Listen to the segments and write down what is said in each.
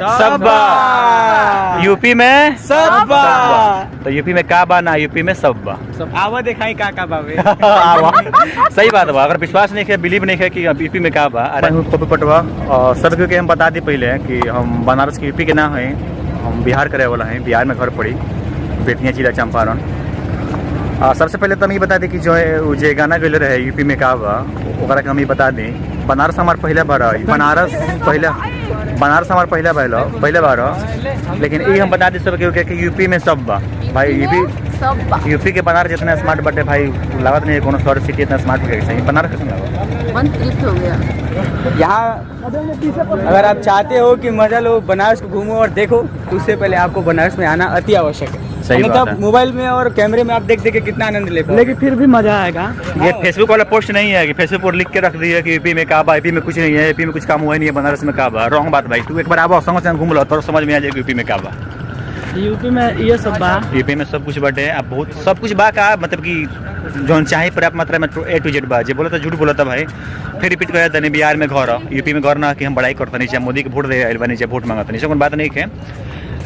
सब्बा। UP में सब्बा। तो UP में का बा ना यूपी में सब्बा। आवा दिखाई का बाबे। सही बात बा। अगर विश्वास नहीं है, बिलीव नहीं है कि यूपी में का बा। अरे पप्पू पटवा और सब क्योंकि हम बता दी पहले कि हम बनारस के यूपी के ना हैं, हम बिहार करे वाला हैं। बिहार में घर पड़ी बेतिया जिला चंपारण। सबसे पहले तो हम ये बता दें कि जो है जो गाना गले रहे यूपी में का बा ओकरा के हम ये बता दें। बनारस हमार पहला बार है। बनारस हमार पहला बार है। लेकिन ये हम बता दें सब कि यूपी में सब बा भाई। यूपी के बनारस जितना स्मार्ट बटे भाई लागत नहीं है कोनो शहर सिटी इतना स्मार्ट है। सही बनारस कैसे मन तृप्त हो गया। यहाँ अगर आप चाहते हो कि मजा लो, बनारस को घूमो और देखो, तो उससे पहले आपको बनारस में आना अति आवश्यक है। सही बात है। मोबाइल में और कैमरे में आप देख के कितना आनंद ले पाओगे, लेकिन फिर भी मजा आएगा। ये फेसबुक वाला पोस्ट नहीं है कि फेसबुक पर लिख के रख दिया कि यूपी में का बा, यूपी में कुछ नहीं है, यूपी में कुछ काम हुआ नहीं है, बनारस में का बा। रॉन्ग बात भाई। तू एक बार आओ संग संग घूम लो तो समझ में आ जाएगा यूपी में का बा। यूपी में ये सब बा। यूपी में सब कुछ बटे। अब बहुत सब कुछ बा का मतलब कि जो चाहे पर्याप्त मात्रा में A to Z बा। जो बोला था झूठ बोला था भाई। फिर रिपीट कर देते बिहार में घर यूपी में घर ना कि हम बड़ाई करते नहीं चाहिए, मोदी के वोट दे बनी चाहिए, वोट मांगते नहीं, कोई बात नहीं है।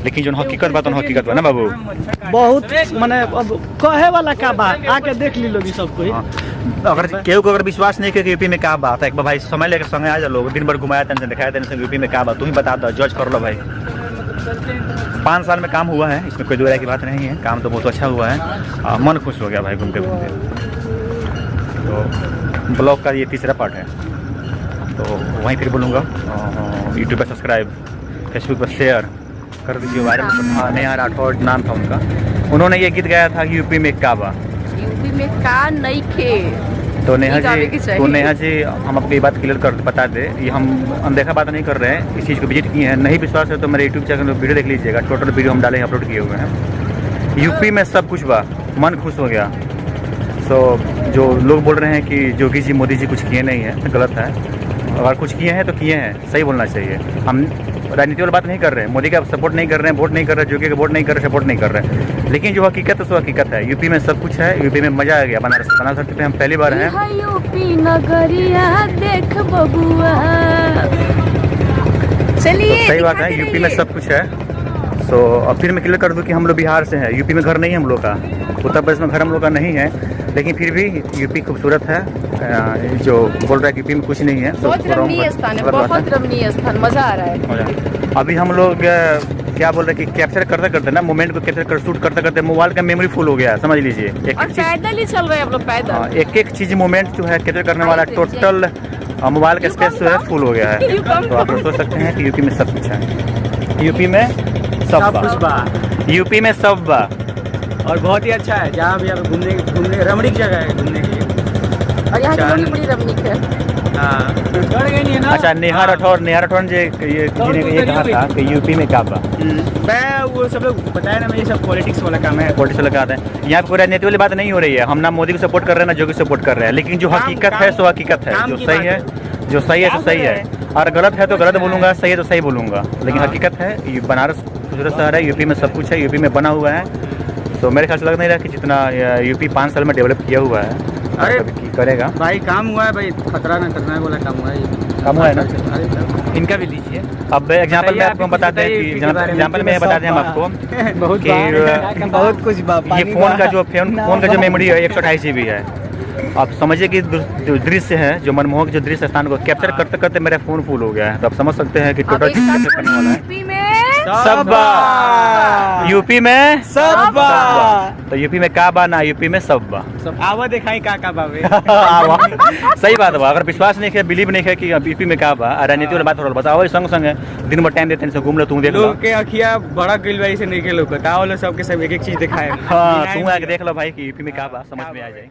लेकिन जो हकीकत बात हकीकत बा ना बाबू। बहुत माने अब कहे वाला का बात आके देख ली लोग सब कोई। अगर केहू को अगर विश्वास नहीं कि यूपी में का बात है, एक बार भाई समय लेकर संगे आ जा लोग, दिन भर घुमाया टेंशन दिखाया टेंशन यूपी में का बात। तुम ही बता दो, जज कर लो भाई। 5 साल में काम हुआ है, इसमें कोई दो राय की बात नहीं है। काम तो बहुत अच्छा हुआ है। मन खुश हो गया भाई घूमते घूमते। तो ब्लॉग का ये तीसरा पार्ट है, तो वहीं फिर बोलूँगा। यूट्यूब पर सब्सक्राइब, फेसबुक पर शेयर कर दीजिए। वायरल नेहा राठौड़ नाम था उनका। उन्होंने ये गीत गाया था कि यूपी में का बा, यूपी में का नहीं खे। तो नेहा जी हम आपको ये बात क्लियर कर बता दे, ये हम अनदेखा बात नहीं कर रहे हैं। इस चीज़ को विजिट किए हैं, नहीं विश्वास है तो मेरे यूट्यूब चैनल पर वीडियो देख लीजिएगा। टोटल वीडियो हम डाले अपलोड किए हुए हैं। यूपी में सब कुछ बा, मन खुश हो गया। सो जो लोग बोल रहे हैं कि योगी जी मोदी जी कुछ किए नहीं है, गलत है। अगर कुछ किए हैं तो किए हैं, सही बोलना चाहिए। हम राजनीति वाली बात नहीं कर रहे हैं, मोदी का सपोर्ट नहीं कर रहे हैं, वोट नहीं कर रहे, योगी का वोट नहीं कर रहे, सपोर्ट नहीं कर रहे हैं। लेकिन जो हकीकत है सो हकीकत है। यूपी में सब कुछ है, यूपी में मजा आ गया। बनारस पे हम पहली बार हैं। यूपी नगरिया देख बबुआ। चलिए तो सही बात है, यूपी में सब कुछ है। सो अब फिर मैं क्लियर कर दूं कि हम लोग बिहार से हैं, यूपी में घर नहीं है हम लोग का। उत्तर प्रदेश में घर हम लोग का नहीं है, लेकिन फिर भी यूपी खूबसूरत है। जो बोल रहा है कि यूपी में कुछ नहीं है, बहुत रमणीय स्थान है, बहुत रमणीय स्थान, मजा आ रहा है। अभी हम लोग क्या बोल रहे हैं कि कैप्चर करते करते ना मोमेंट को कैप्चर कर शूट करते करते मोबाइल का मेमोरी फुल हो गया, समझ लीजिए। और पैदल ही चल रहे हैं आप लोग, पैदल। एक चीज मोमेंट जो है कैप्चर करने वाला टोटल मोबाइल का स्पेस जो है फुल हो गया है। तो आप लोग सोच सकते हैं कि यूपी में सब कुछ है। यूपी में सब कुछ बा, यूपी में सब बा। और बहुत ही अच्छा है, जहाँ भी आप घूमने रमणीक जगह है घूमने के लिए। और यहाँ की बड़ी रमणीक है। हाँ, ना। अच्छा, नेहा राठौड़ ने ये कहा था कि यूपी में का बा। मैं वो सब लोग बताया ना, मैं ये सब पॉलिटिक्स वाला काम है। पॉलिटिक्स वाला काम है। यहाँ पे राजनीति वाली बात नहीं हो रही है। हम ना मोदी को सपोर्ट कर रहे हैं ना योगी को सपोर्ट कर रहे हैं। लेकिन जो हकीकत है सो हकीकत है। जो सही है जो सही है, और गलत है तो गलत बोलूँगा, सही है तो सही बोलूँगा। लेकिन हकीकत है बनारस खूबसूरत शहर है, यूपी में सब कुछ है, यूपी में बना हुआ है। तो मेरे ख्याल से लग नहीं रहा कि जितना यूपी 5 साल में डेवलप किया हुआ है। अरे करेगा भाई, काम हुआ है भाई, खतरा ना करना वाला काम हुआ है ना। इनका भी लीजिए। अब एग्जाम्पल में आपको बताते हैं कि एग्जाम्पल में बता दें हम आपको बहुत कुछ। ये फोन का जो मेमोरी है 128 GB है। आप समझिए कि जो दृश्य है, जो मनमोहक जो दृश्य स्थान को कैप्चर करते करते मेरा फोन फुल हो गया है। तो आप समझ सकते हैं कि टोटल कैप्चर करने वाला है। यूपी में यूपी में सब्बा। तो यूपी में का बा ना यूपी में सब्बा। आवा दिखाई का बाबे। सही बात बा। अगर विश्वास नहीं है, बिलीव नहीं है कि यूपी में का बा, राजनीति वाला बात हो रहा बताओ। संग संग दिन भर टाइम देते हैं, घूम लो, तुम देख लो। लोग के अखिया बड़ा गिलवाई से नहीं के लोग बताओ, सबके सब एक एक चीज दिखाए। हाँ, तुम आके देख लो भाई कि यूपी में का बा, समझ में आ जाए।